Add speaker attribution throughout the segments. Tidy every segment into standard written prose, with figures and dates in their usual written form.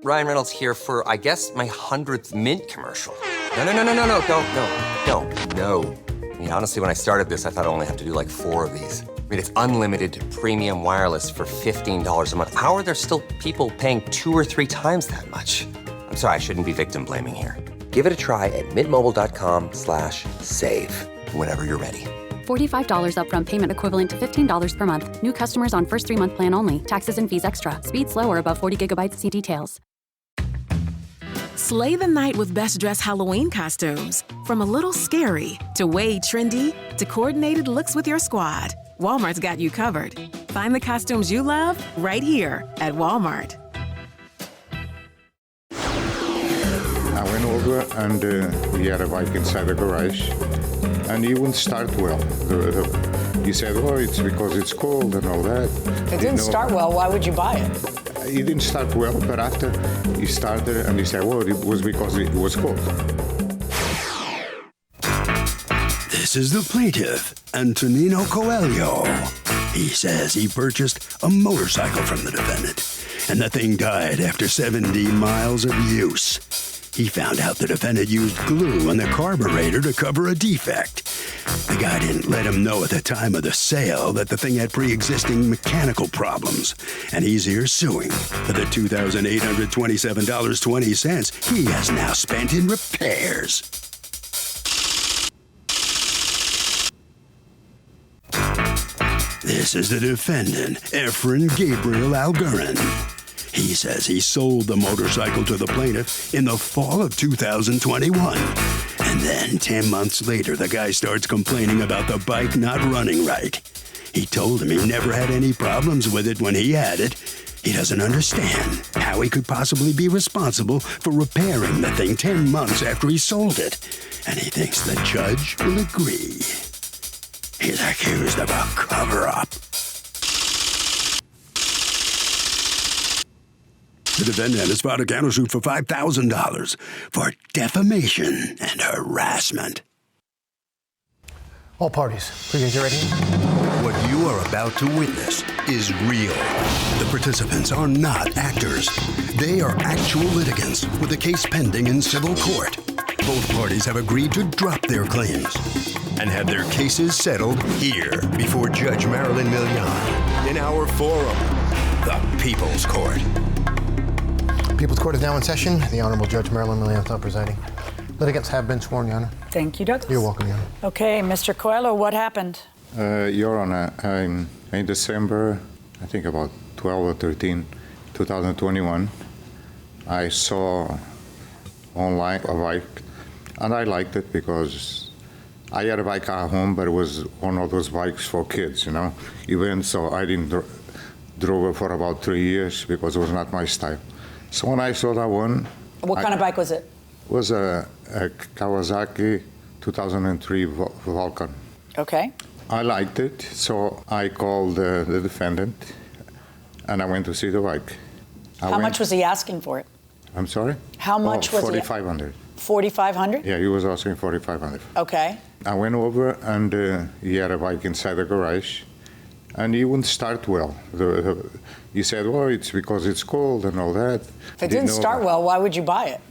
Speaker 1: Ryan Reynolds here for, I guess, my 100th Mint commercial. No, don't. I mean, honestly, when I started this, I thought I only have to do like 4 of these. I mean, it's unlimited premium wireless for $15 a month. How are there still people paying 2 or 3 times that much? I'm sorry, I shouldn't be victim blaming here. Give it a try at mintmobile.com/save. Whenever you're ready.
Speaker 2: $45 upfront payment equivalent to $15 per month. New customers on first 3-month plan only. Taxes and fees extra. Speed slower above 40 gigabytes. See details.
Speaker 3: Slay the night with best dressed Halloween costumes. From a little scary to way trendy to coordinated looks with your squad. Walmart's got you covered. Find the costumes you love right here at Walmart.
Speaker 4: I went over and he had a bike inside the garage and he wouldn't start well. He said, oh, it's because it's cold and all that.
Speaker 5: It didn't start well. Why would you buy it?
Speaker 4: It didn't start well, but after he started and he said, well, it was because it was cold.
Speaker 6: This is the plaintiff, Antonino Coelho. He says he purchased a motorcycle from the defendant, and the thing died after 70 miles of use. He found out the defendant used glue on the carburetor to cover a defect. The guy didn't let him know at the time of the sale that the thing had pre-existing mechanical problems, and he's here suing for the $2,827.20 he has now spent in repairs. This is the defendant, Efren Gabriel Algurin. He says he sold the motorcycle to the plaintiff in the fall of 2021. And then 10 months later, the guy starts complaining about the bike not running right. He told him he never had any problems with it when he had it. He doesn't understand how he could possibly be responsible for repairing the thing 10 months after he sold it. And he thinks the judge will agree. He's accused of a cover-up. The defendant has filed a countersuit for $5,000 for defamation and harassment.
Speaker 7: All parties, please get ready.
Speaker 6: What you are about to witness is real. The participants are not actors. They are actual litigants with a case pending in civil court. Both parties have agreed to drop their claims and have their cases settled here before Judge Marilyn Milian in our forum, the People's Court.
Speaker 7: People's Court is now in session. The Honorable Judge Marilyn Milian is now presiding. Litigants have been sworn, Your Honor.
Speaker 5: Thank you, Douglas.
Speaker 7: You're welcome, Your Honor.
Speaker 5: Okay, Mr. Coelho, what happened?
Speaker 4: Your Honor, in December, I think about 12 or 13, 2021, I saw online a bike, and I liked it because I had a bike at home, but it was one of those bikes for kids, you know, even so I didn't drove it for about 3 years because it was not my style. So when I saw that one...
Speaker 5: What kind of bike was it?
Speaker 4: It was a Kawasaki 2003 Vulcan.
Speaker 5: Okay.
Speaker 4: I liked it, so I called the defendant, and I went to see the bike.
Speaker 5: How much was he asking for it?
Speaker 4: I'm sorry?
Speaker 5: How much was it?
Speaker 4: $4,500.
Speaker 5: $4,500?
Speaker 4: Yeah, he was asking $4,500.
Speaker 5: Okay.
Speaker 4: I went over, and he had a bike inside the garage, and he wouldn't start well. He said, well, it's because it's cold and all that.
Speaker 5: If it didn't start well, why would you buy it?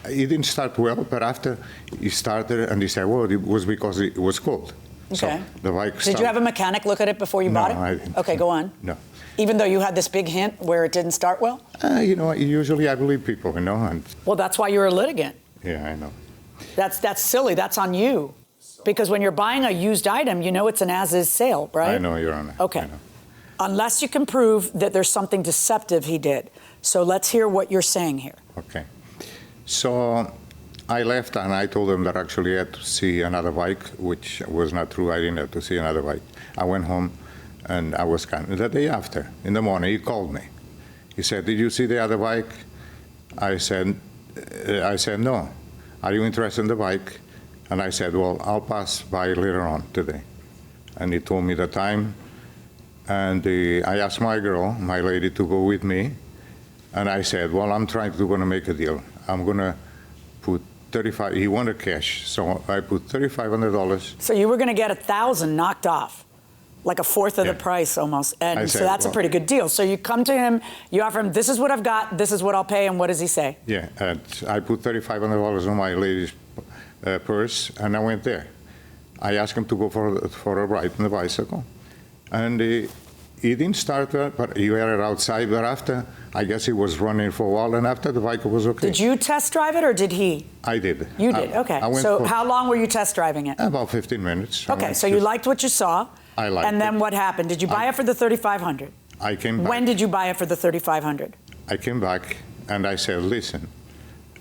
Speaker 4: It didn't start well, but after he started, and he said, well, it was because it was cold.
Speaker 5: Okay.
Speaker 4: So the bike started.
Speaker 5: Did you have a mechanic look at it before you bought it?
Speaker 4: No, I didn't.
Speaker 5: Okay, go on.
Speaker 4: No.
Speaker 5: Even though you had this big hint where it didn't start well?
Speaker 4: You know, usually I believe people, you know. And
Speaker 5: well, that's why you're a litigant.
Speaker 4: yeah, I know.
Speaker 5: That's silly. That's on you. Because when you're buying a used item, you know it's an as-is sale, right?
Speaker 4: I know, Your Honor.
Speaker 5: Okay. Unless you can prove that there's something deceptive he did. So let's hear what you're saying here.
Speaker 4: Okay. So I left and I told him that actually I had to see another bike, which was not true. I didn't have to see another bike. I went home and I was the day after, in the morning, he called me. He said, did you see the other bike? I said, no. Are you interested in the bike? And I said, well, I'll pass by later on today. And he told me the time. And I asked my girl, my lady, to go with me. And I said, well, I'm going to make a deal. I'm going to put $35, he wanted cash, so I put $3,500.
Speaker 5: So you were going to get $1,000 knocked off. Like a fourth of the price almost.
Speaker 4: I
Speaker 5: And so
Speaker 4: said,
Speaker 5: that's a
Speaker 4: well-
Speaker 5: pretty good deal. So you come to him, you offer him, this is what I've got, this is what I'll pay, and what does he say?
Speaker 4: Yeah, and I put $3,500 on my lady's purse, and I went there. I asked him to go for a ride on the bicycle, and he didn't start that, but he had it outside. But after, I guess he was running for a while, and after the bike was okay.
Speaker 5: Did you test drive it, or did he?
Speaker 4: I did.
Speaker 5: You did, okay.
Speaker 4: I went
Speaker 5: So
Speaker 4: for
Speaker 5: how long were you test driving it?
Speaker 4: about 15 minutes. I
Speaker 5: Okay,
Speaker 4: went
Speaker 5: so you
Speaker 4: just-
Speaker 5: liked what you saw.
Speaker 4: I liked
Speaker 5: And then
Speaker 4: it.
Speaker 5: what happened? Did you buy it for the $3,500?
Speaker 4: I came back.
Speaker 5: When did you buy it for the $3,500?
Speaker 4: I came back, and I said, listen,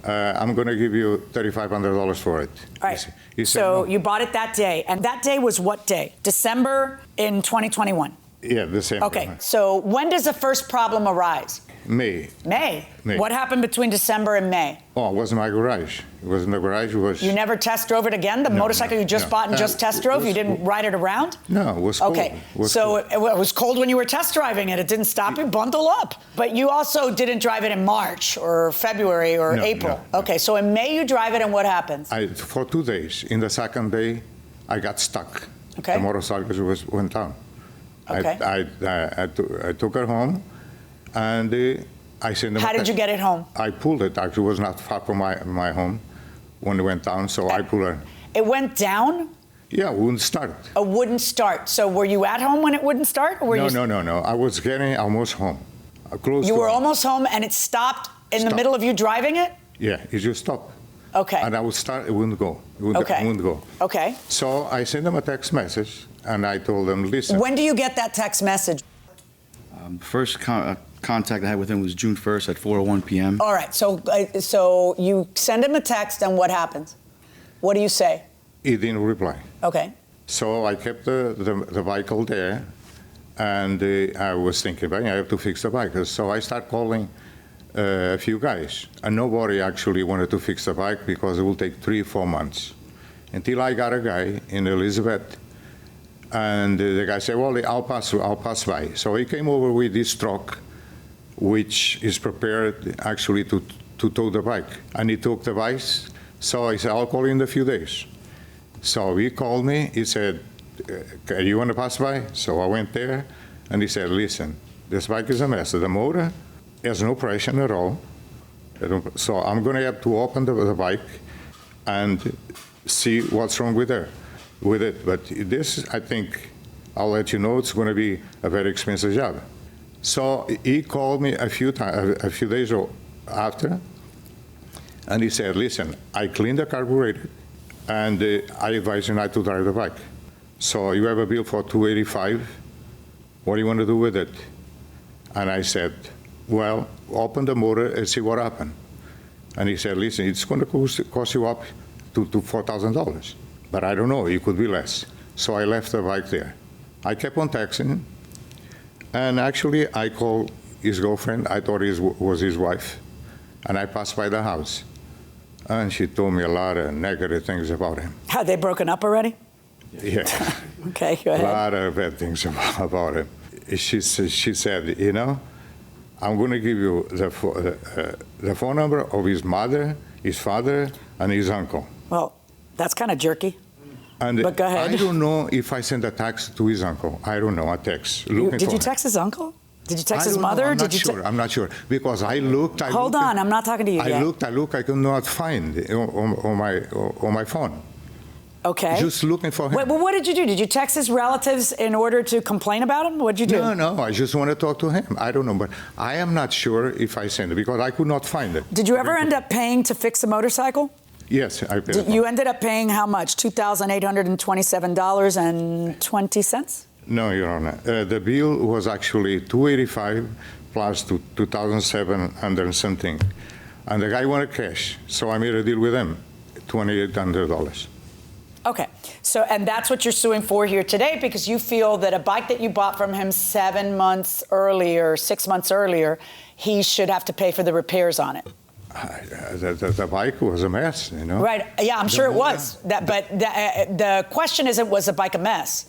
Speaker 4: I'm going to give you $3,500 for it.
Speaker 5: All right.
Speaker 4: He said,
Speaker 5: So
Speaker 4: no.
Speaker 5: you bought it that day, and that day was what day? December in 2021.
Speaker 4: Yeah, the same.
Speaker 5: Okay, so when does the first problem arise?
Speaker 4: May.
Speaker 5: May.
Speaker 4: May.
Speaker 5: What happened between December and May?
Speaker 4: Oh, it was in my garage. It was in the garage. It was.
Speaker 5: You never test drove it again? The
Speaker 4: No,
Speaker 5: motorcycle
Speaker 4: no,
Speaker 5: you just
Speaker 4: no.
Speaker 5: bought and just test drove? You
Speaker 4: was-
Speaker 5: didn't ride it around?
Speaker 4: No, it was cold.
Speaker 5: Okay,
Speaker 4: It was
Speaker 5: so
Speaker 4: cold.
Speaker 5: it was cold when you were test driving it. It didn't stop you. Bundle up. But you also didn't drive it in March or February or
Speaker 4: No,
Speaker 5: April.
Speaker 4: no.
Speaker 5: Okay, so in May you drive it, and what happens?
Speaker 4: For 2 days. In the second day, I got stuck.
Speaker 5: Okay.
Speaker 4: The motorcycle went down.
Speaker 5: Okay.
Speaker 4: I took her home, and I sent them.
Speaker 5: How did you get it home?
Speaker 4: I pulled it. Actually, it was not far from my home when it went down, so I pulled her.
Speaker 5: It went down?
Speaker 4: Yeah, it wouldn't start.
Speaker 5: A wouldn't start. So were you at home when it wouldn't start? Or were you...
Speaker 4: No. I was getting almost home. Close
Speaker 5: You
Speaker 4: to
Speaker 5: were
Speaker 4: home.
Speaker 5: almost home and it stopped in the
Speaker 4: Stopped.
Speaker 5: middle of you driving it?
Speaker 4: Yeah, it just stopped.
Speaker 5: Okay.
Speaker 4: And I would start, it wouldn't go. It wouldn't go.
Speaker 5: Okay.
Speaker 4: So I sent them a text message, and I told them, listen.
Speaker 5: When do you get that text message?
Speaker 8: First contact I had with him was June 1st at 4:01 p.m.
Speaker 5: All right. So you send him a text, and what happens? What do you say?
Speaker 4: He didn't reply.
Speaker 5: Okay.
Speaker 4: So I kept the vehicle there, and I was thinking, I have to fix the bike. So I start calling a few guys, and nobody actually wanted to fix the bike because it will take 3 or 4 months. Until I got a guy in Elizabeth, and the guy said, well, I'll pass by. So he came over with this truck, which is prepared actually to tow the bike. And he took the bike, so I said, I'll call you in a few days. So he called me, he said, you want to pass by? So I went there, and he said, listen, this bike is a mess. The motor has no pressure at all. So I'm going to have to open the bike and see what's wrong with it. But this, I think, I'll let you know, it's going to be a very expensive job. So he called me a few days after, and he said, listen, I cleaned the carburetor, and I advise you not to drive the bike. So you have a bill for $285. What do you want to do with it? And I said, well, open the motor and see what happened. And he said, listen, it's going to cost you up to $4,000. But I don't know, it could be less. So I left the bike there. I kept on texting him. And actually, I called his girlfriend. I thought it was his wife. And I passed by the house. And she told me a lot of negative things about him.
Speaker 5: Had they broken up already?
Speaker 4: Yeah.
Speaker 5: Okay, go
Speaker 4: A
Speaker 5: ahead.
Speaker 4: lot of bad things about him. She said, you know, I'm going to give you the phone number of his mother, his father, and his uncle.
Speaker 5: Well, that's kind of jerky.
Speaker 4: And
Speaker 5: But go ahead.
Speaker 4: I don't know if I sent a text to his uncle. I don't know, a text.
Speaker 5: Did you text his uncle? Did you text
Speaker 4: I
Speaker 5: his
Speaker 4: don't know.
Speaker 5: mother?
Speaker 4: I'm not sure. Because I looked.
Speaker 5: Hold on, I'm not talking to you yet.
Speaker 4: I looked. I could not find on my phone.
Speaker 5: Okay.
Speaker 4: Just looking for him.
Speaker 5: Wait, well, what did you do? Did you text his relatives in order to complain about him? What did you do?
Speaker 4: No. I just want to talk to him. I don't know, but I am not sure if I sent it because I could not find it.
Speaker 5: Did you ever end up paying to fix a motorcycle?
Speaker 4: Yes, I paid.
Speaker 5: You ended up paying how much? $2,827.20?
Speaker 4: No, Your Honor. The bill was actually $285 plus $2,700 and something. And the guy wanted cash, so I made a deal with him, $2,800.
Speaker 5: Okay, so, and that's what you're suing for here today because you feel that a bike that you bought from him 6 months earlier, he should have to pay for the repairs on it.
Speaker 4: The bike was a mess, you know.
Speaker 5: Right, yeah, I'm sure it was. But the question isn't, was the bike a mess?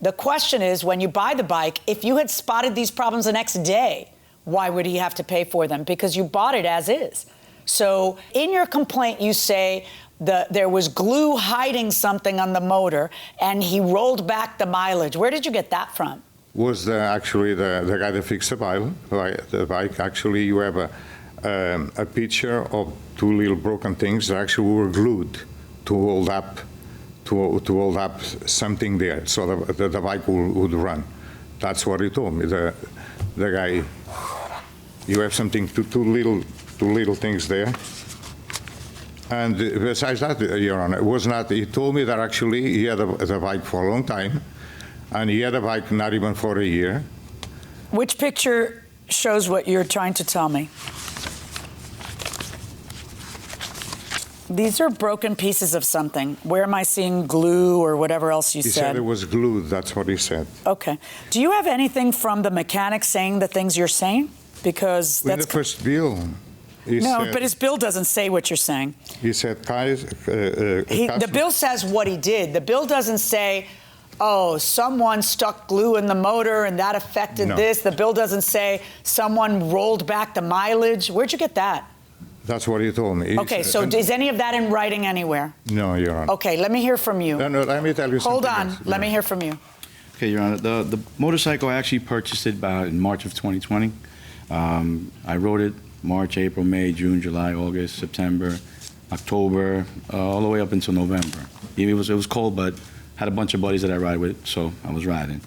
Speaker 5: The question is, when you buy the bike, if you had spotted these problems the next day, why would he have to pay for them? Because you bought it as is. So in your complaint, you say there was glue hiding something on the motor, and he rolled back the mileage. Where did you get that from?
Speaker 4: Was actually the guy that fixed the bike. Actually, you have a picture of two little broken things that actually were glued to hold up something there, so the bike would run. That's what he told me. The guy, you have something, two little things there. And besides that, Your Honor, it was not. He told me that actually he had the bike for a long time, and he had a bike not even for a year.
Speaker 5: Which picture shows what you're trying to tell me? These are broken pieces of something. Where am I seeing glue or whatever else you said?
Speaker 4: He said it was glued. That's what he said.
Speaker 5: Okay. Do you have anything from the mechanic saying the things you're saying? Because
Speaker 4: that's the first bill.
Speaker 5: But his bill doesn't say what you're saying.
Speaker 4: He said,
Speaker 5: the bill says what he did. The bill doesn't say, oh, someone stuck glue in the motor and that affected this. The bill doesn't say someone rolled back the mileage. Where'd you get that?
Speaker 4: That's what he told me.
Speaker 5: Okay, so is any of that in writing anywhere?
Speaker 4: No, Your Honor.
Speaker 5: Okay, let me hear from you.
Speaker 4: No, let me tell you something.
Speaker 5: Hold on, let me hear from you.
Speaker 8: Okay, Your Honor, the motorcycle, I actually purchased it in March of 2020. I rode it March, April, May, June, July, August, September, October, all the way up until November. It was cold, but had a bunch of buddies that I ride with, so I was riding.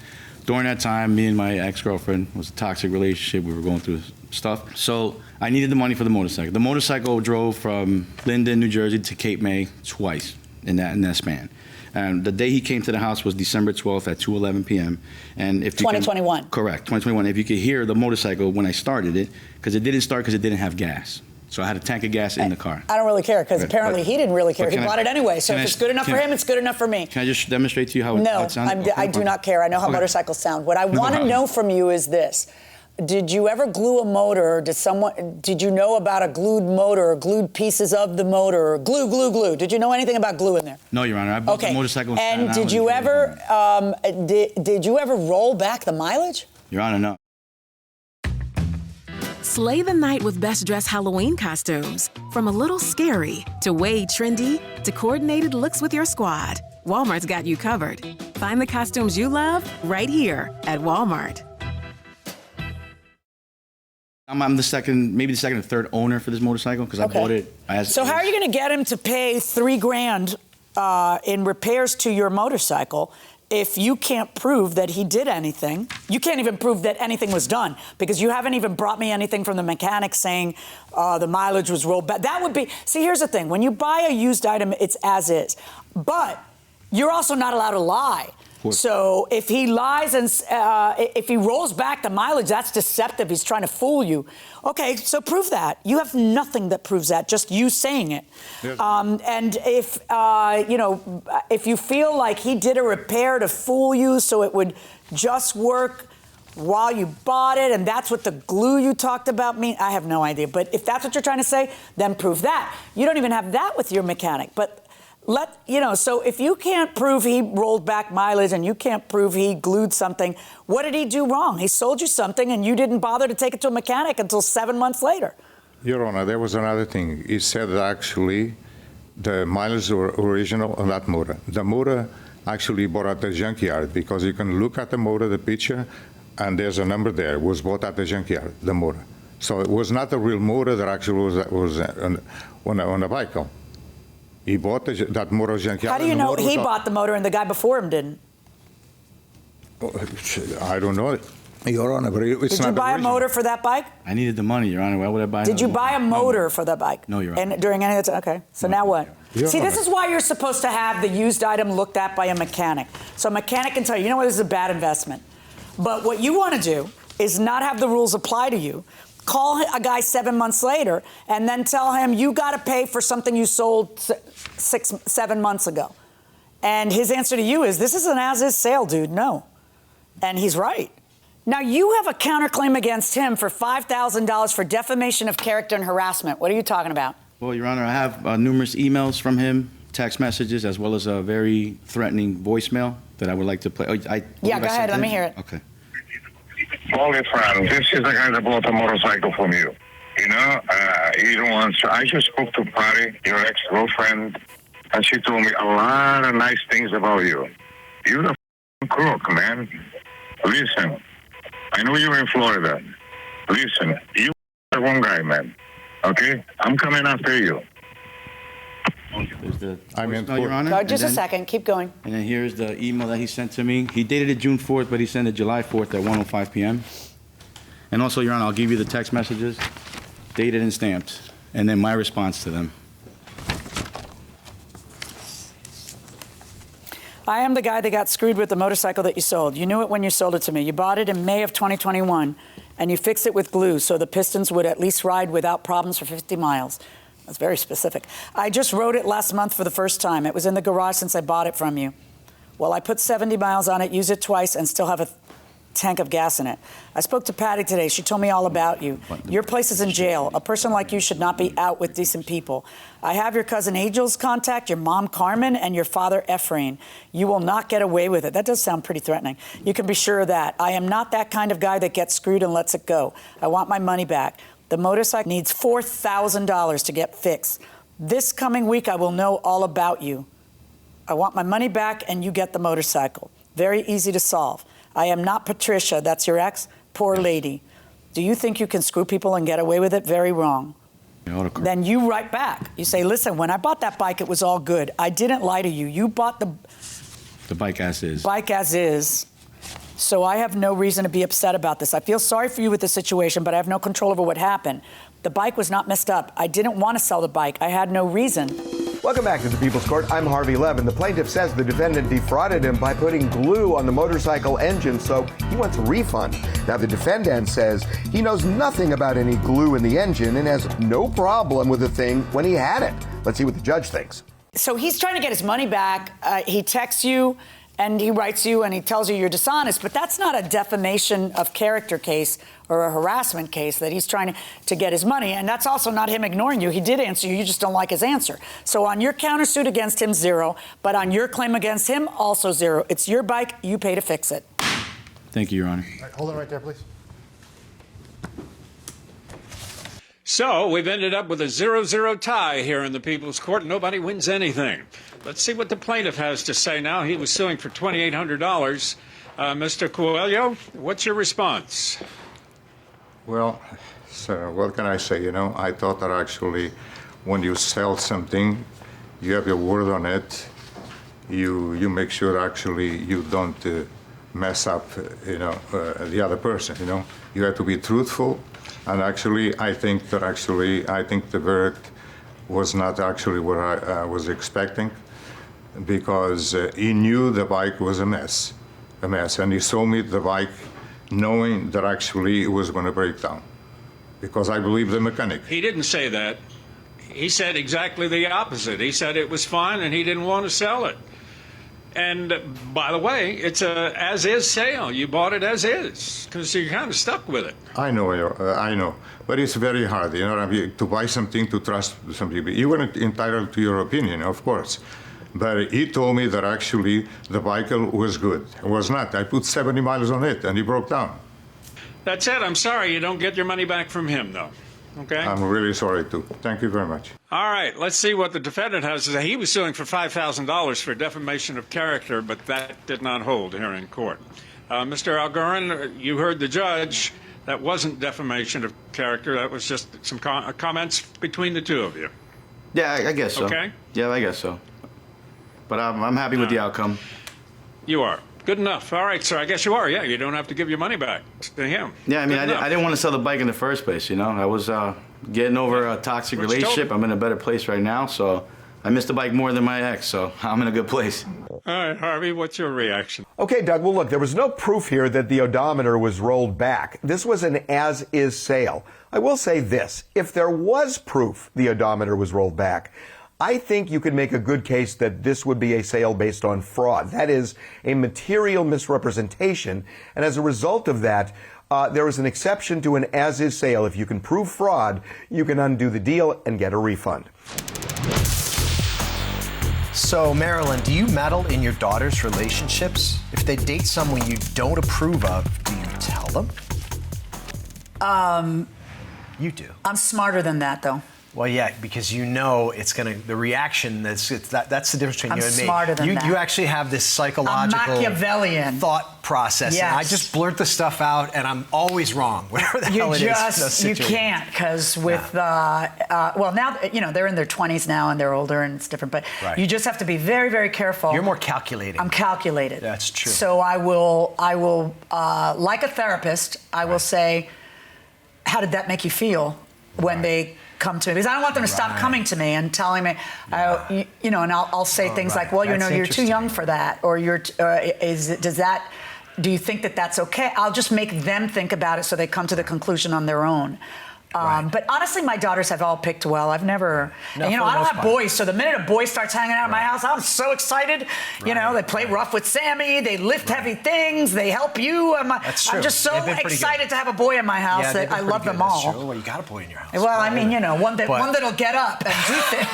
Speaker 8: During that time, me and my ex-girlfriend was a toxic relationship. We were going through stuff. So I needed the money for the motorcycle. The motorcycle drove from Linden, New Jersey to Cape May twice in that span. And the day he came to the house was December 12th at 2:11 p.m. And if
Speaker 5: 2021.
Speaker 8: Correct, 2021. If you could hear the motorcycle when I started it, because it didn't start because it didn't have gas. So I had a tank of gas in the car.
Speaker 5: I don't really care, because apparently he didn't really care. He bought it anyway. So if it's good enough for him, it's good enough for me.
Speaker 8: Can I just demonstrate to you how it sounds?
Speaker 5: No, I do not care. I know how motorcycles sound. What I want to know from you is this. Did you ever glue a motor? Did you know about a glued motor or glued pieces of the motor or glue? Did you know anything about glue in there?
Speaker 8: No, Your Honor. I bought the motorcycle.
Speaker 5: And did you ever roll back the mileage?
Speaker 8: Your Honor, no.
Speaker 3: Slay the night with best dressed Halloween costumes. From a little scary to way trendy to coordinated looks with your squad, Walmart's got you covered. Find the costumes you love right here at Walmart.
Speaker 8: I'm maybe the second or third owner for this motorcycle because I bought it.
Speaker 5: So how are you going to get him to pay $3,000 in repairs to your motorcycle if you can't prove that he did anything? You can't even prove that anything was done because you haven't even brought me anything from the mechanic saying the mileage was rolled back. That would be, see, here's the thing. When you buy a used item, it's as is. But you're also not allowed to lie. So if he lies and if he rolls back the mileage, that's deceptive. He's trying to fool you. Okay, so prove that. You have nothing that proves that, just you saying it. Yes. And if, if you feel like he did a repair to fool you so it would just work while you bought it, and that's what the glue you talked about mean, I have no idea. But if that's what you're trying to say, then prove that. You don't even have that with your mechanic. But so if you can't prove he rolled back mileage and you can't prove he glued something, what did he do wrong? He sold you something and you didn't bother to take it to a mechanic until 7 months later.
Speaker 4: Your Honor, there was another thing. He said that actually the mileage were original on that motor. The motor actually bought at the junkyard because you can look at the motor, the picture, and there's a number there. It was bought at the junkyard, the motor. So it was not a real motor that actually was on a vehicle. He bought that motor junkyard.
Speaker 5: How do you know he bought the motor and the guy before him didn't?
Speaker 4: I don't know, Your Honor, but it's not.
Speaker 5: Did you buy a motor for that bike?
Speaker 8: I needed the money, Your Honor. Why would I buy?
Speaker 5: Did you buy a motor for that bike?
Speaker 8: No, Your Honor.
Speaker 5: And during any of the time? Okay. So now what? See, this is why you're supposed to have the used item looked at by a mechanic. So a mechanic can tell you, you know what, this is a bad investment. But what you want to do is not have the rules apply to you. Call a guy 7 months later and then tell him you got to pay for something you sold 7 months ago. And his answer to you is, this is an as-is sale, dude. No. And he's right. Now, you have a counterclaim against him for $5,000 for defamation of character and harassment. What are you talking about?
Speaker 8: Well, Your Honor, I have numerous emails from him, text messages, as well as a very threatening voicemail that I would like to play.
Speaker 5: Go ahead. Let me hear it.
Speaker 8: Okay.
Speaker 9: Holy friend, this is the guy that bought a motorcycle from you. You know, he you don't answer. I just spoke to Patty, your ex-girlfriend, and she told me a lot of nice things about you. You're a crook, man. Listen, I know you're in Florida. Listen, you the wrong guy, man. Okay? I'm coming after you.
Speaker 8: There's the
Speaker 4: I'm in
Speaker 8: voicemail, Your
Speaker 4: for-
Speaker 8: Honor.
Speaker 5: Just a
Speaker 8: And then-
Speaker 5: second. Keep going.
Speaker 8: And then here's the email that he sent to me. He dated it June 4th, but he sent it July 4th at 1:05 p.m. And also, Your Honor, I'll give you the text messages, dated and stamped, and then my response to them.
Speaker 5: I am the guy that got screwed with the motorcycle that you sold. You knew it when you sold it to me. You bought it in May of 2021, and you fixed it with glue so the pistons would at least ride without problems for 50 miles. That's very specific. I just rode it last month for the first time. It was in the garage since I bought it from you. Well, I put 70 miles on it, used it twice, and still have a tank of gas in it. I spoke to Patty today. She told me all about you. Your place is in jail. A person like you should not be out with decent people. I have your cousin Angel's contact, your mom Carmen, and your father Ephraim. You will not get away with it. That does sound pretty threatening. You can be sure of that. I am not that kind of guy that gets screwed and lets it go. I want my money back. The motorcycle needs $4,000 to get fixed. This coming week, I will know all about you. I want my money back and you get the motorcycle. Very easy to solve. I am not Patricia, that's your ex, poor lady. Do you think you can screw people and get away with it? Very wrong. Then you write back. You say, listen, when I bought that bike, it was all good. I didn't lie to you. You bought the
Speaker 8: bike as is.
Speaker 5: Bike as is. So I have no reason to be upset about this. I feel sorry for you with the situation, but I have no control over what happened. The bike was not messed up. I didn't want to sell the bike. I had no reason.
Speaker 10: Welcome back to the People's Court. I'm Harvey Levin. The plaintiff says the defendant defrauded him by putting glue on the motorcycle engine, so he wants a refund. Now, the defendant says he knows nothing about any glue in the engine and has no problem with the thing when he had it. Let's see what the judge thinks.
Speaker 5: So he's trying to get his money back. He texts you and he writes you and he tells you you're dishonest, but that's not a defamation of character case or a harassment case that he's trying to get his money. And that's also not him ignoring you. He did answer you. You just don't like his answer. So on your countersuit against him, 0. But on your claim against him, also 0. It's your bike. You pay to fix it.
Speaker 8: Thank you, Your Honor.
Speaker 7: All right, hold it right there, please.
Speaker 11: So we've ended up with a 0-0 tie here in the People's Court. Nobody wins anything. Let's see what the plaintiff has to say now. He was suing for $2,800. Mr. Coelho, what's your response?
Speaker 4: Well, sir, what can I say? You know, I thought that actually when you sell something, you have your word on it. You make sure actually you don't mess up, the other person, you know. You have to be truthful. And actually, I think the verdict was not actually what I was expecting, because he knew the bike was a mess, and he sold me the bike knowing that actually it was going to break down, because I believe the mechanic.
Speaker 11: He didn't say that. He said exactly the opposite. He said it was fine and he didn't want to sell it. And by the way, it's a as-is sale. You bought it as is because you're kind of stuck with it.
Speaker 4: I know, but it's very hard, to buy something, to trust some people. You weren't entitled to your opinion, of course, but he told me that actually the bike was good. It was not. I put 70 miles on it, and he broke down.
Speaker 11: That's it. I'm sorry you don't get your money back from him, though. Okay?
Speaker 4: I'm really sorry, too. Thank you very much.
Speaker 11: All right, let's see what the defendant has to say. He was suing for $5,000 for defamation of character, but that did not hold here in court. Mr. Algarin, you heard the judge. That wasn't defamation of character. That was just some comments between the two of you.
Speaker 8: Yeah, I guess so.
Speaker 11: Okay?
Speaker 8: Yeah, I guess so. But I'm happy with the outcome.
Speaker 11: You are. Good enough. All right, sir. I guess you are. Yeah, you don't have to give your money back to him.
Speaker 8: Yeah, I mean, I didn't want to sell the bike in the first place, you know. I was getting over a toxic relationship. I'm in a better place right now, so I missed the bike more than my ex, so I'm in a good place.
Speaker 11: All right, Harvey, what's your reaction?
Speaker 10: Okay, Doug, well, look, there was no proof here that the odometer was rolled back. This was an as-is sale. I will say this. If there was proof the odometer was rolled back, I think you could make a good case that this would be a sale based on fraud. That is, a material misrepresentation. And as a result of that, there is an exception to an as-is sale. If you can prove fraud, you can undo the deal and get a refund.
Speaker 12: So, Marilyn, do you meddle in your daughter's relationships? If they date someone you don't approve of, do you tell them?
Speaker 5: Um,
Speaker 12: You do.
Speaker 5: I'm smarter than that, though.
Speaker 12: Well, yeah, because you know it's going to, the reaction, that's the difference between
Speaker 5: I'm
Speaker 12: you and me.
Speaker 5: smarter than that.
Speaker 12: You actually have this psychological
Speaker 5: Machiavellian
Speaker 12: thought process.
Speaker 5: Yes.
Speaker 12: And I just blurt the stuff out, and I'm always wrong, whatever the hell it is.
Speaker 5: You can't, because with, well, now, they're in their 20s now, and they're older, and it's different, but you just have to be very, very careful.
Speaker 12: You're more calculating.
Speaker 5: I'm calculated.
Speaker 12: That's true.
Speaker 5: So I will, like a therapist, I will say, how did that make you feel when they come to me? Because I don't want them to stop coming to me and telling me, and I'll say things like, well, you're too young for that, or do you think that that's okay? I'll just make them think about it so they come to the conclusion on their own. But honestly, my daughters have all picked well. I've never, I don't have boys, so the minute a boy starts hanging out at my house, I'm so excited. They play rough with Sammy, they lift heavy things, they help you.
Speaker 12: That's true.
Speaker 5: I'm just so excited to have a boy in my house that I love them all.
Speaker 12: That's true. Well, you got a boy in your house.
Speaker 5: Well, one that'll get up and do
Speaker 12: things.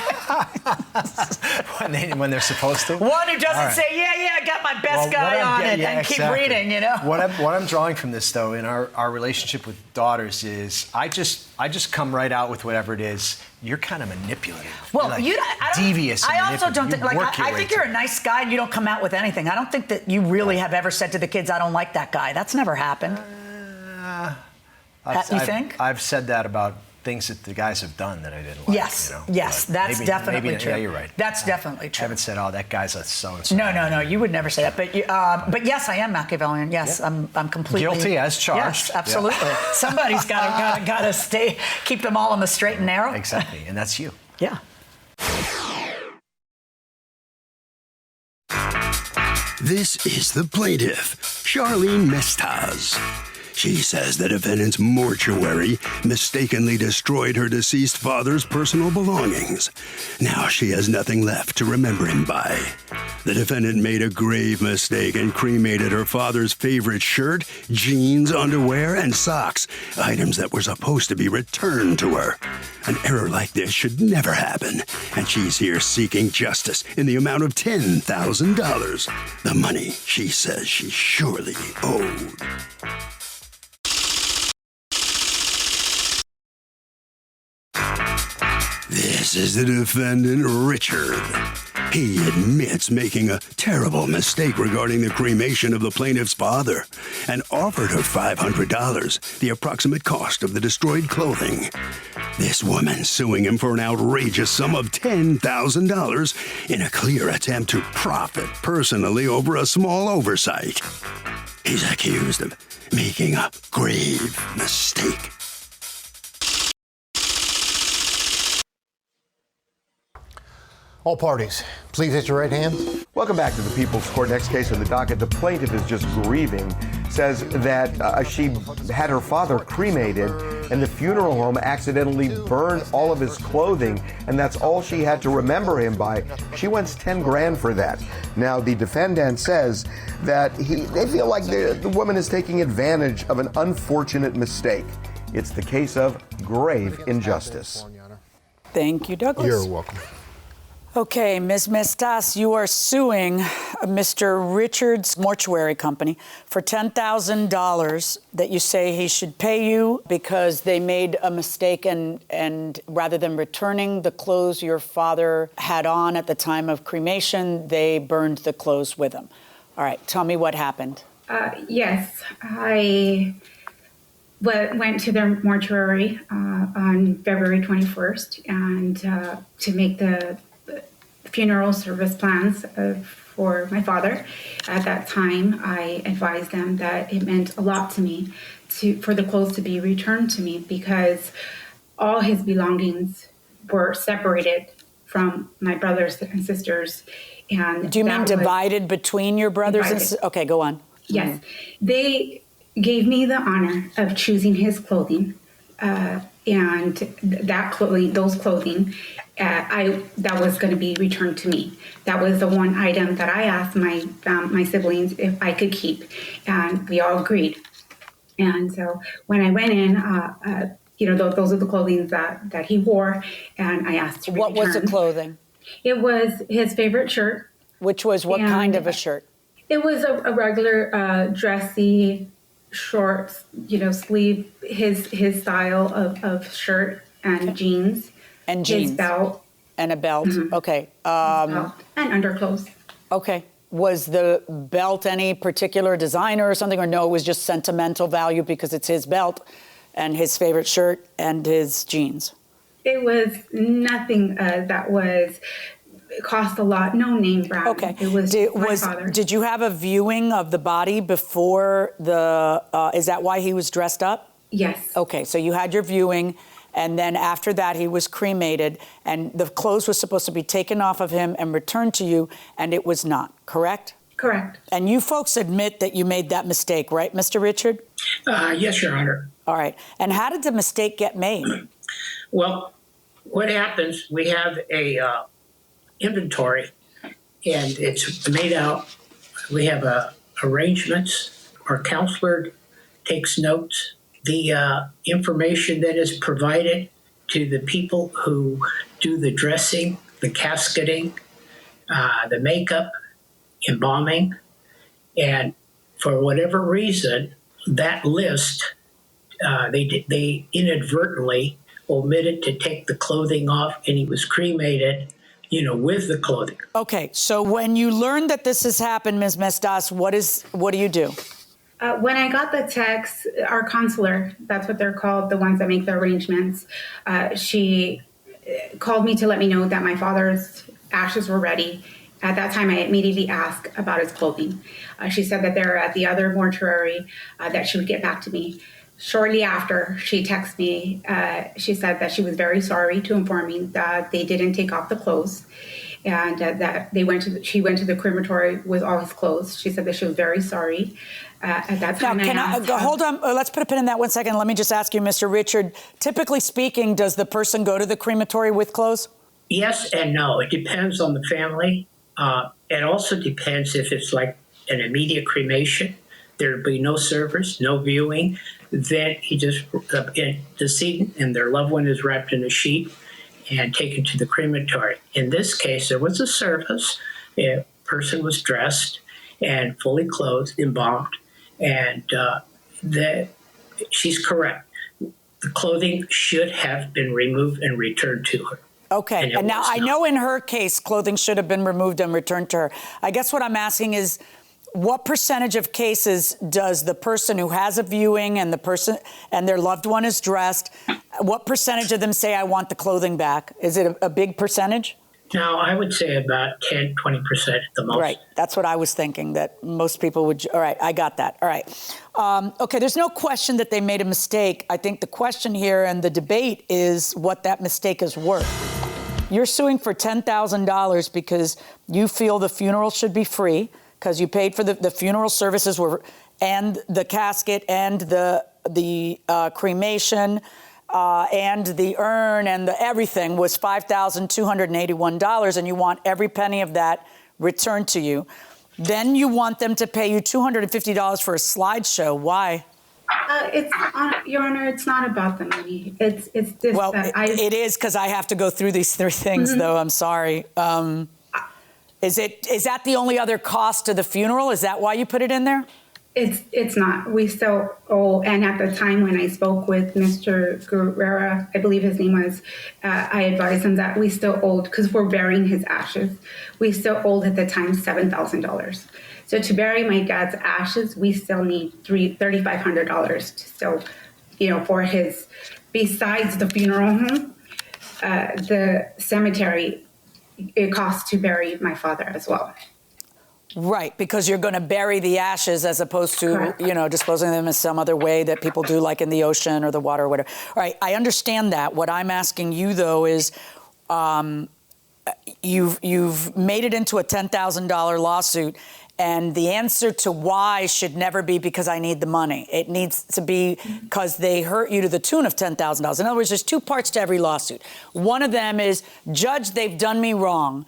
Speaker 12: when they're supposed to?
Speaker 5: One who doesn't say, I got my best guy on it, and keep reading,
Speaker 12: What I'm drawing from this, though, in our relationship with daughters is I just come right out with whatever it is. You're kind of manipulative.
Speaker 5: Well,
Speaker 12: devious.
Speaker 5: I also don't think, I think you're a nice guy and you don't come out with anything. I don't think that you really have ever said to the kids, I don't like that guy. That's never happened. You think?
Speaker 12: I've said that about things that the guys have done that I didn't like.
Speaker 5: Yes, that's definitely true.
Speaker 12: Yeah, you're right.
Speaker 5: That's definitely true.
Speaker 12: I haven't said, that guy's a so-and-so.
Speaker 5: No, you would never say that. But yes, I am Machiavellian. Yes, I'm completely
Speaker 12: guilty as charged.
Speaker 5: Yes, absolutely. Yeah. Somebody's got to keep them all on the straight and narrow.
Speaker 12: Exactly, and that's you.
Speaker 5: Yeah.
Speaker 6: This is the plaintiff, Charlene Mestaz. She says the defendant's mortuary mistakenly destroyed her deceased father's personal belongings. Now she has nothing left to remember him by. The defendant made a grave mistake and cremated her father's favorite shirt, jeans, underwear, and socks, items that were supposed to be returned to her. An error like this should never happen, and she's here seeking justice in the amount of $10,000, the money she says she surely owed. This is the defendant, Richard. He admits making a terrible mistake regarding the cremation of the plaintiff's father and offered her $500, the approximate cost of the destroyed clothing. This woman suing him for an outrageous sum of $10,000 in a clear attempt to profit personally over a small oversight. He's accused of making a grave mistake.
Speaker 7: All parties, please hit your right hand.
Speaker 10: Welcome back to the People's Court. Next case on the docket. The plaintiff is just grieving, says that she had her father cremated and the funeral home accidentally burned all of his clothing, and that's all she had to remember him by. She wants $10,000 for that. Now, the defendant says that they feel like the woman is taking advantage of an unfortunate mistake. It's the case of grave injustice.
Speaker 5: Thank you, Douglas.
Speaker 7: You're welcome.
Speaker 5: Okay, Ms. Mestaz, you are suing Mr. Richard's mortuary company for $10,000 that you say he should pay you because they made a mistake and rather than returning the clothes your father had on at the time of cremation, they burned the clothes with him. All right, tell me what happened.
Speaker 13: Yes, I went to the mortuary on February 21st and to make the funeral service plans for my father. At that time, I advised them that it meant a lot to me for the clothes to be returned to me because all his belongings were separated from my brothers and sisters. And
Speaker 5: do you mean divided between your brothers and sisters? Okay, go on.
Speaker 13: Yes. They gave me the honor of choosing his clothing, and those clothing, that was going to be returned to me. That was the one item that I asked my siblings if I could keep, and we all agreed. And so when I went in, those are the clothing that he wore, and I asked to return.
Speaker 5: What was the clothing?
Speaker 13: It was his favorite shirt.
Speaker 5: Which was what kind of a shirt?
Speaker 13: It was a regular dressy, short, sleeve, his style of shirt and jeans.
Speaker 5: And jeans.
Speaker 13: His belt.
Speaker 5: And a belt. Okay.
Speaker 13: Belt and underclothes.
Speaker 5: Okay. Was the belt any particular designer or something, or no, it was just sentimental value because it's his belt and his favorite shirt and his jeans?
Speaker 13: It was nothing that was cost a lot. No name brand.
Speaker 5: Okay.
Speaker 13: It was my father.
Speaker 5: Did you have a viewing of the body before the? Is that why he was dressed up?
Speaker 13: Yes.
Speaker 5: Okay, so you had your viewing, and then after that he was cremated, and the clothes were supposed to be taken off of him and returned to you, and it was not. Correct?
Speaker 13: Correct.
Speaker 5: And you folks admit that you made that mistake, right, Mr. Richard?
Speaker 14: Yes, Your Honor.
Speaker 5: All right. And how did the mistake get made?
Speaker 14: Well, what happens, we have a inventory, and it's made out. We have arrangements. Our counselor takes notes. The information that is provided to the people who do the dressing, the casketing, the makeup, embalming, and for whatever reason, that list, they inadvertently omitted to take the clothing off, and he was cremated, with the clothing.
Speaker 5: Okay, so when you learned that this has happened, Ms. Mestas, what do you do?
Speaker 13: When I got the text, our counselor, that's what they're called, the ones that make the arrangements, she called me to let me know that my father's ashes were ready. At that time, I immediately asked about his clothing. She said that they're at the other mortuary, that she would get back to me. Shortly after, she texted me. She said that she was very sorry to inform me that they didn't take off the clothes, and that she went to the crematory with all his clothes. She said that she was very sorry. At that time,
Speaker 5: hold on. Let's put a pin in that 1 second. Let me just ask you, Mr. Richard. Typically speaking, does the person go to the crematory with clothes?
Speaker 14: Yes and no. It depends on the family. It also depends if it's like an immediate cremation. There'd be no service, no viewing. Then he just, the decedent and their loved one is wrapped in a sheet and taken to the crematory. In this case, there was a service. A person was dressed and fully clothed, embalmed, and she's correct. The clothing should have been removed and returned to her.
Speaker 5: Okay, and now I know in her case, clothing should have been removed and returned to her. I guess what I'm asking is, what percentage of cases does the person who has a viewing and the person and their loved one is dressed, what percentage of them say, I want the clothing back? Is it a big percentage?
Speaker 14: No, I would say about 10, 20% at the most.
Speaker 5: Right. That's what I was thinking, that most people would. All right. I got that. All right. Okay. There's no question that they made a mistake. I think the question here and the debate is what that mistake is worth. You're suing for $10,000 because you feel the funeral should be free, because you paid for the funeral services and the casket and the cremation. And the urn and the everything was $5,281, and you want every penny of that returned to you. Then you want them to pay you $250 for a slideshow. Why?
Speaker 13: Your Honor, it's not about the money. It's this.
Speaker 5: Well, it is, because I have to go through these three things, though. I'm sorry. Is that the only other cost to the funeral? Is that why you put it in there?
Speaker 13: It's not. We still owe, and at the time when I spoke with Mr. Guerrera, I believe his name was, I advised him that we still owed, because we're burying his ashes, we still owed at the time $7,000. So to bury my dad's ashes, we still need $3,500 to still, for his, besides the funeral home, the cemetery, it costs to bury my father as well.
Speaker 5: Right, because you're going to bury the ashes as opposed to,
Speaker 13: Correct.
Speaker 5: Disposing of them in some other way that people do, like in the ocean or the water or whatever. All right, I understand that. What I'm asking you, though, is you've made it into a $10,000 lawsuit, and the answer to why should never be because I need the money. It needs to be because they hurt you to the tune of $10,000. In other words, there's two parts to every lawsuit. One of them is, Judge, they've done me wrong.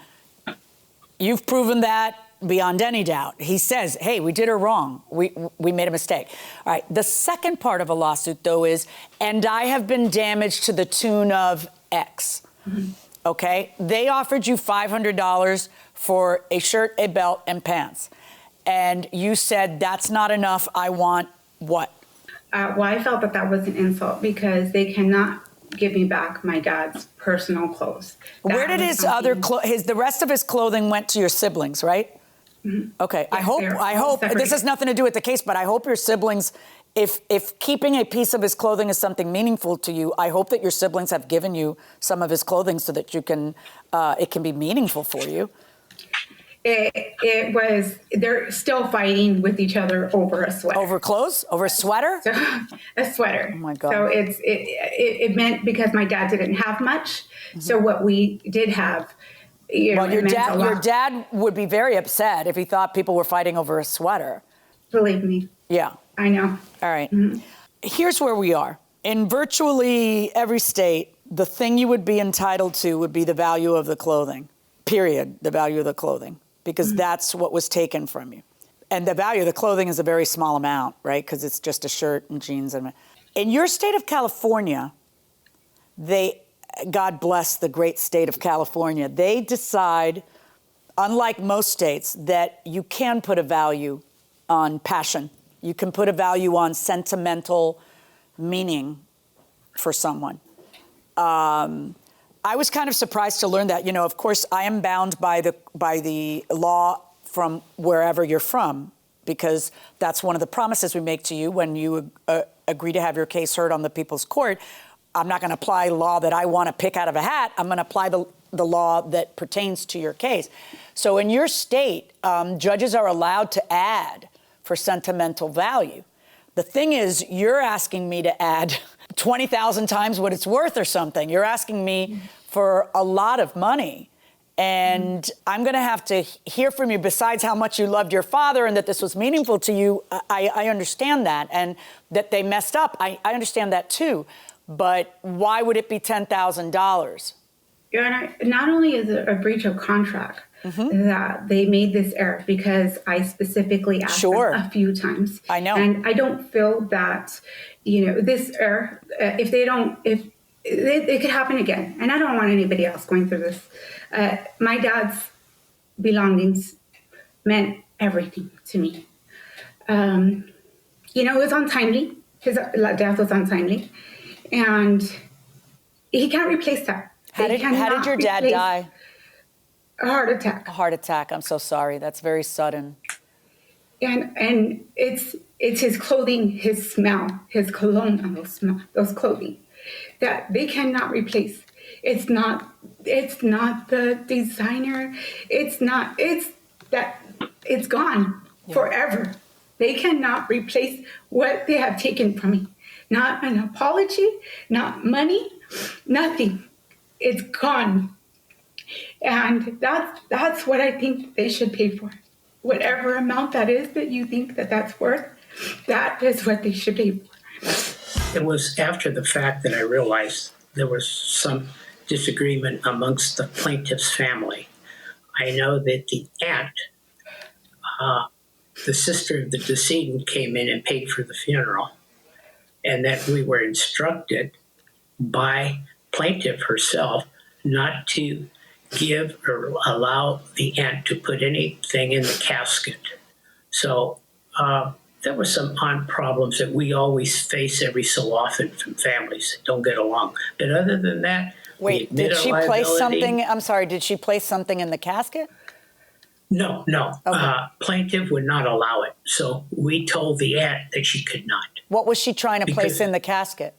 Speaker 5: You've proven that beyond any doubt. He says, hey, we did her wrong. We made a mistake. All right. The second part of a lawsuit, though, is, and I have been damaged to the tune of X. Mm-hmm. Okay? They offered you $500 for a shirt, a belt, and pants. And you said, that's not enough. I want what?
Speaker 13: Well, I felt that was an insult, because they cannot give me back my dad's personal clothes.
Speaker 5: Where did his other the rest of his clothing went to your siblings, right?
Speaker 13: Mm-hmm.
Speaker 5: Okay.
Speaker 13: Yeah,
Speaker 5: I hope
Speaker 13: separate.
Speaker 5: this has nothing to do with the case, but I hope your siblings, if keeping a piece of his clothing is something meaningful to you, I hope that your siblings have given you some of his clothing so that you can it can be meaningful for you.
Speaker 13: It was, they're still fighting with each other over a sweater.
Speaker 5: Over clothes? Over a sweater?
Speaker 13: So, a sweater.
Speaker 5: Oh my God.
Speaker 13: So it meant because my dad didn't have much. So what we did have,
Speaker 5: Well,
Speaker 13: it meant a lot.
Speaker 5: your dad would be very upset if he thought people were fighting over a sweater.
Speaker 13: Believe me.
Speaker 5: Yeah.
Speaker 13: I know.
Speaker 5: All right. Here's where we are. In virtually every state, the thing you would be entitled to would be the value of the clothing, period, the value of the clothing, because that's what was taken from you. And the value of the clothing is a very small amount, right? Because it's just a shirt and jeans. In your state of California, God bless the great state of California, they decide, unlike most states, that you can put a value on passion. You can put a value on sentimental meaning for someone. I was kind of surprised to learn that. Of course, I am bound by the law from wherever you're from, because that's one of the promises we make to you when you agree to have your case heard on the People's Court. I'm not going to apply law that I want to pick out of a hat. I'm going to apply the law that pertains to your case. So in your state, judges are allowed to add for sentimental value. The thing is, you're asking me to add 20,000 times what it's worth or something. You're asking me for a lot of money. And I'm going to have to hear from you, besides how much you loved your father and that this was meaningful to you. I understand that. And that they messed up. I understand that too. But why would it be $10,000?
Speaker 13: Your Honor, not only is it a breach of contract that they made this error, because I specifically asked them a few times.
Speaker 5: I know.
Speaker 13: And I don't feel that, this error, if it could happen again. And I don't want anybody else going through this. My dad's belongings meant everything to me. It was untimely. His death was untimely. And he can't replace that.
Speaker 5: How did your dad die?
Speaker 13: A heart attack.
Speaker 5: A heart attack. I'm so sorry. That's very sudden.
Speaker 13: And it's his clothing, his smell, his cologne on those clothing that they cannot replace. It's not the designer. It's gone forever. They cannot replace what they have taken from me. Not an apology, not money, nothing. It's gone. And that's what I think they should pay for. Whatever amount that is that you think that's worth, that is what they should pay for.
Speaker 14: It was after the fact that I realized there was some disagreement amongst the plaintiff's family. I know that the aunt, the sister of the decedent, came in and paid for the funeral, and that we were instructed by plaintiff herself not to give or allow the aunt to put anything in the casket. So there were some problems that we always face every so often from families that don't get along. But other than that,
Speaker 5: wait, did she place something? I'm sorry, did she place something in the casket?
Speaker 14: No.
Speaker 5: Okay.
Speaker 14: Plaintiff would not allow it. So we told the aunt that she could not.
Speaker 5: What was she trying to place in the casket?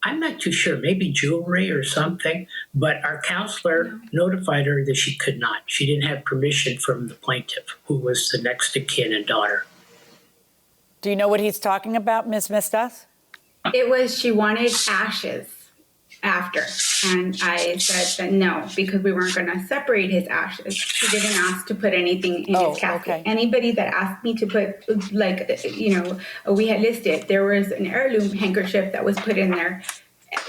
Speaker 14: I'm not too sure, maybe jewelry or something, but our counselor notified her that she could not. She didn't have permission from the plaintiff, who was the next of kin and daughter.
Speaker 5: Do you know what he's talking about, Ms. Mistas?
Speaker 13: It was she wanted ashes after. And I said that no, because we weren't going to separate his ashes. She didn't ask to put anything in his casket.
Speaker 5: Okay.
Speaker 13: Anybody that asked me to put, we had listed, there was an heirloom handkerchief that was put in there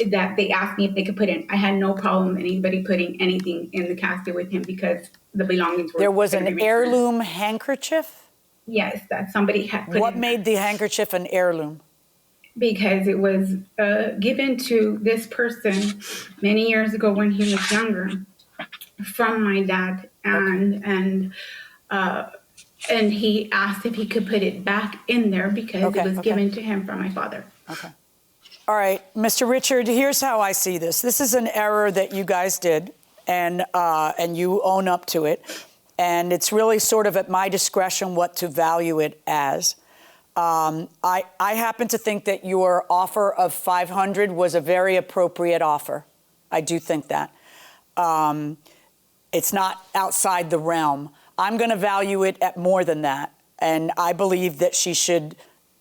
Speaker 13: that they asked me if they could put in. I had no problem anybody putting anything in the casket with him because the belongings were.
Speaker 5: There was an heirloom handkerchief?
Speaker 13: Yes, that somebody had put in.
Speaker 5: What made the handkerchief an heirloom?
Speaker 13: Because it was given to this person many years ago when he was younger from my dad, and he asked if he could put it back in there because it was given to him from my father.
Speaker 5: Okay. All right, Mr. Richard, here's how I see this. This is an error that you guys did, and you own up to it. And it's really sort of at my discretion what to value it as. I happen to think that your offer of $500 was a very appropriate offer. I do think that. It's not outside the realm. I'm going to value it at more than that. And I believe that she should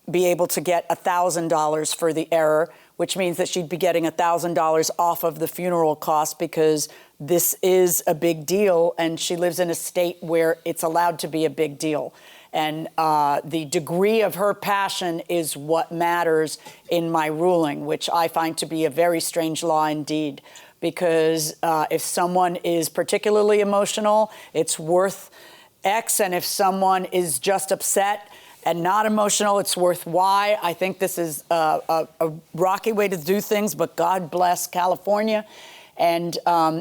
Speaker 5: be able to get $1,000 for the error, which means that she'd be getting $1,000 off of the funeral cost, because this is a big deal and she lives in a state where it's allowed to be a big deal. And the degree of her passion is what matters in my ruling, which I find to be a very strange law indeed. Because if someone is particularly emotional, it's worth X, and if someone is just upset and not emotional, it's worth Y. I think this is a rocky way to do things, but God bless California. And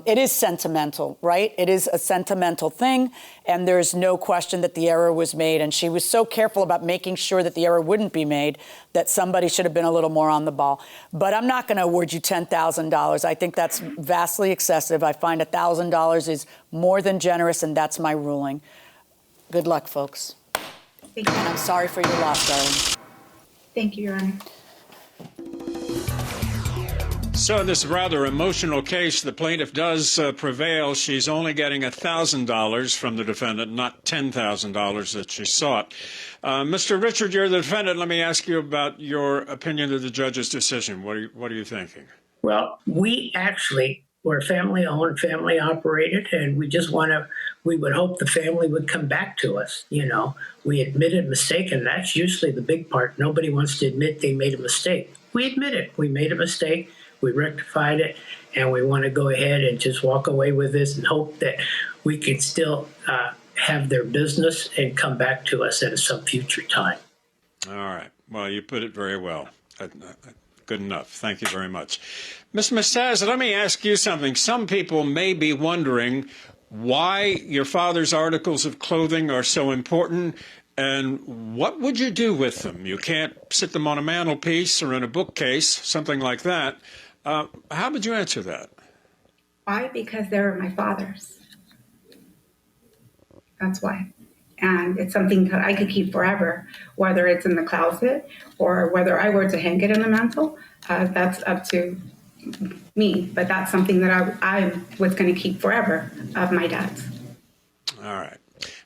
Speaker 5: it is sentimental, right? It is a sentimental thing, and there's no question that the error was made. And she was so careful about making sure that the error wouldn't be made that somebody should have been a little more on the ball. But I'm not going to award you $10,000. I think that's vastly excessive. I find $1,000 is more than generous, and that's my ruling. Good luck, folks.
Speaker 13: Thank you.
Speaker 5: And I'm sorry for your loss, darling.
Speaker 13: Thank you, Your Honor.
Speaker 11: So in this rather emotional case, the plaintiff does prevail. She's only getting $1,000 from the defendant, not $10,000 that she sought. Mr. Richard, you're the defendant. Let me ask you about your opinion of the judge's decision. What are you thinking?
Speaker 14: Well, we actually were family owned, family operated, and we would hope the family would come back to us. You know, we admitted mistake, and that's usually the big part. Nobody wants to admit they made a mistake. We admit it. We made a mistake. We rectified it, and we want to go ahead and just walk away with this and hope that we can still have their business and come back to us at some future time.
Speaker 11: All right. Well, you put it very well. Good enough. Thank you very much. Ms. Mastaz, let me ask you something. Some people may be wondering why your father's articles of clothing are so important, and what would you do with them? You can't sit them on a mantelpiece or in a bookcase, something like that. How would you answer that?
Speaker 13: Why? Because they were my father's. That's why. And it's something that I could keep forever, whether it's in the closet or whether I were to hang it in the mantle. That's up to me. But that's something that I was going to keep forever of my dad's.
Speaker 11: All right.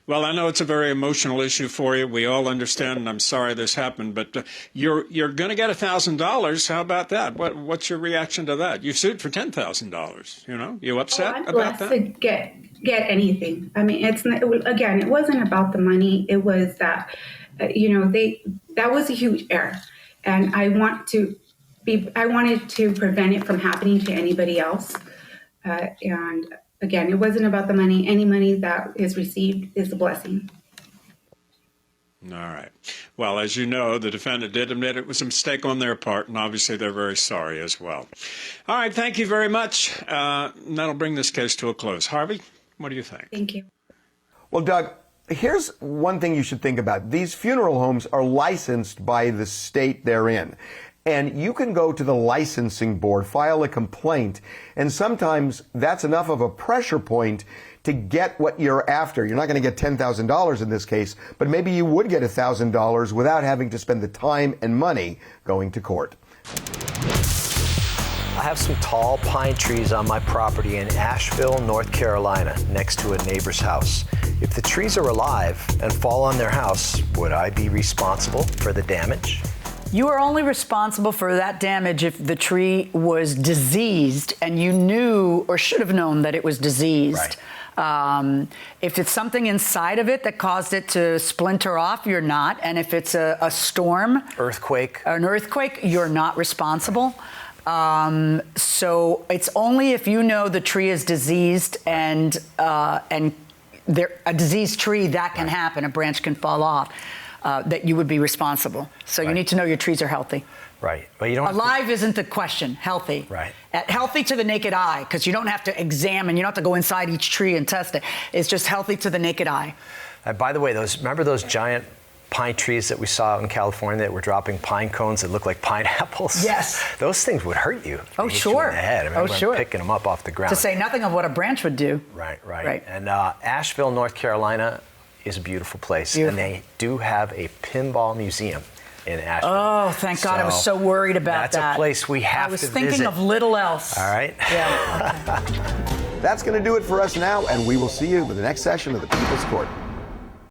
Speaker 11: Well, I know it's a very emotional issue for you. We all understand, and I'm sorry this happened. But you're going to get $1,000. How about that? What's your reaction to that? You sued for $10,000. You know, you upset
Speaker 13: I'm
Speaker 11: about
Speaker 13: blessed
Speaker 11: that?
Speaker 13: To get anything. I mean, it wasn't about the money. It was that, that was a huge error, and I wanted to prevent it from happening to anybody else, and. Again, it wasn't about the money. Any money that is received is a blessing.
Speaker 11: All right. Well, as you know, the defendant did admit it was a mistake on their part, and obviously they're very sorry as well. All right. Thank you very much. That'll bring this case to a close. Harvey, what do you think?
Speaker 13: Thank you.
Speaker 10: Well, Doug, here's one thing you should think about. These funeral homes are licensed by the state they're in. And you can go to the licensing board, file a complaint, and sometimes that's enough of a pressure point to get what you're after. You're not going to get $10,000 in this case, but maybe you would get $1,000 without having to spend the time and money going to court.
Speaker 12: I have some tall pine trees on my property in Asheville, North Carolina, next to a neighbor's house. If the trees are alive and fall on their house, would I be responsible for the damage?
Speaker 5: You are only responsible for that damage if the tree was diseased and you knew or should have known that it was diseased. Right. If it's something inside of it that caused it to splinter off, you're not. And if it's a storm, an earthquake, you're not responsible. So it's only if you know the tree is diseased and a diseased tree, that can happen. A branch can fall off. That you would be responsible. So you need to know your trees are healthy.
Speaker 12: Right. But you don't
Speaker 5: alive isn't the question. Healthy.
Speaker 12: Right.
Speaker 5: Healthy to the naked eye, because you don't have to examine. You don't have to go inside each tree and test it. It's just healthy to the naked eye.
Speaker 12: By the way, remember those giant pine trees that we saw in California that were dropping pine cones that look like pineapples.
Speaker 5: Yes.
Speaker 12: Those things would hurt you.
Speaker 5: Oh,
Speaker 12: They hit
Speaker 5: sure.
Speaker 12: You in the head. I remember
Speaker 5: sure.
Speaker 12: picking them up off the ground.
Speaker 5: To say nothing of what a branch would do.
Speaker 12: Right. And Asheville, North Carolina is a beautiful place.
Speaker 5: Beautiful.
Speaker 12: And they do have a pinball museum in Asheville.
Speaker 5: Oh, thank God. I was so worried about that.
Speaker 12: That's a place we have to
Speaker 5: I was
Speaker 12: visit.
Speaker 5: thinking of little else.
Speaker 12: All right.
Speaker 5: Yeah. Okay.
Speaker 10: That's going to do it for us now, and we will see you in the next session of the People's Court.